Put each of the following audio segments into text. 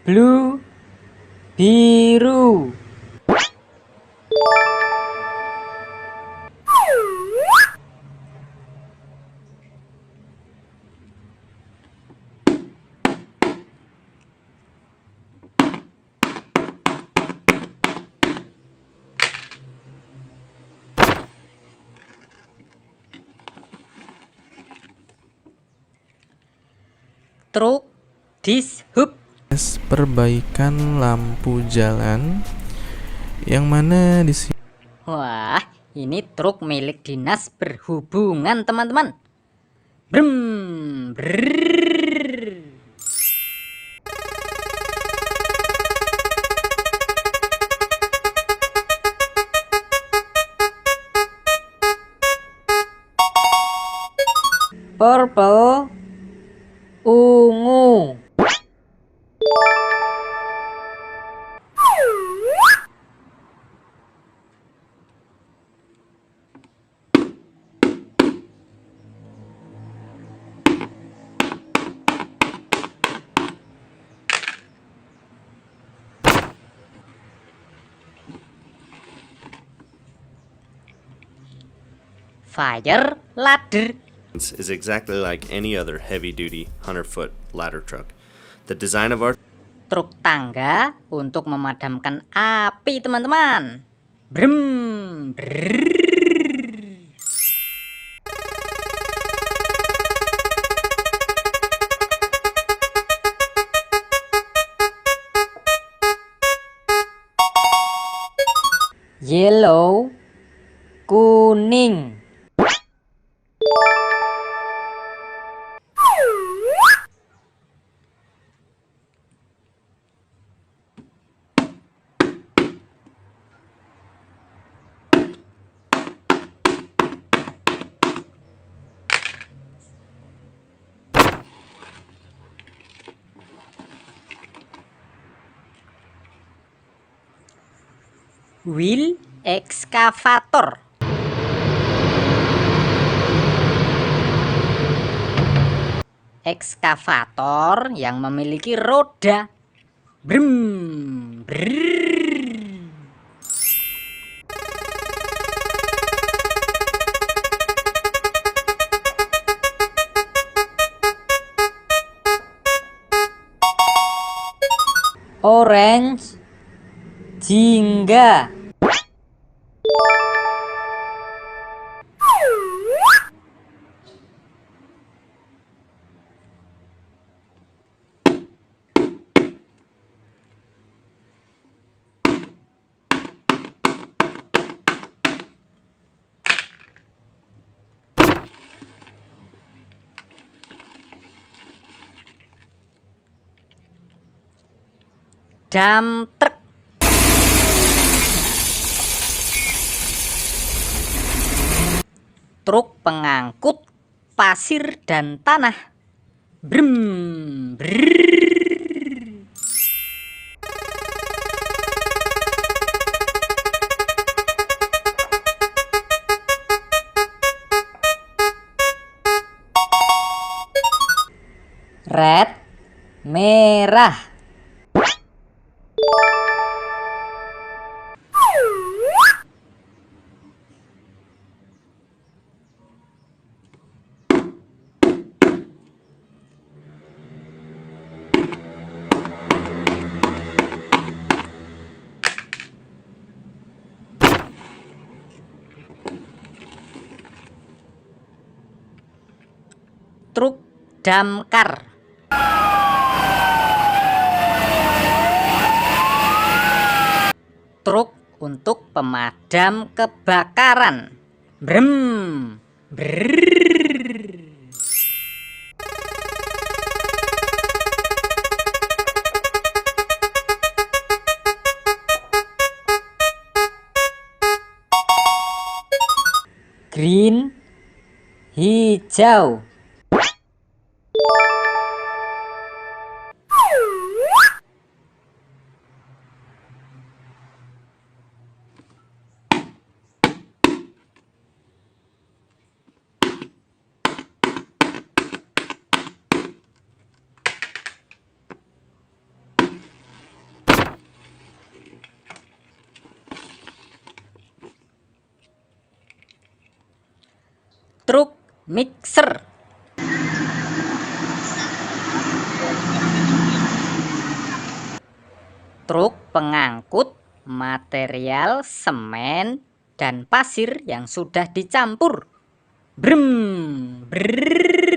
Blue, biru. Truk dishub. Perbaikan lampu jalan yang mana di sini. Wah, ini truk milik dinas perhubungan, teman-teman. Brem, brrrr. Purple, ungu. Fire ladder. Is exactly like any other heavy-duty 100-foot ladder truck. The design of our Truk tangga untuk memadamkan api, teman-teman. Brem, brrrr. Yellow, kuning. Wheel excavator. Ekskavator yang memiliki roda. Brem, brrrr. Orange, jingga. Dump truck. Truk pengangkut pasir dan tanah. Brem, brrrr. Red, merah. Truk damkar. Truk untuk pemadam kebakaran. Brem, brrrr. Green, hijau. Truk mixer. Truk pengangkut material semen dan pasir yang sudah dicampur. Brem, brrrr.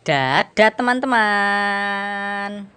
Dadah teman-teman.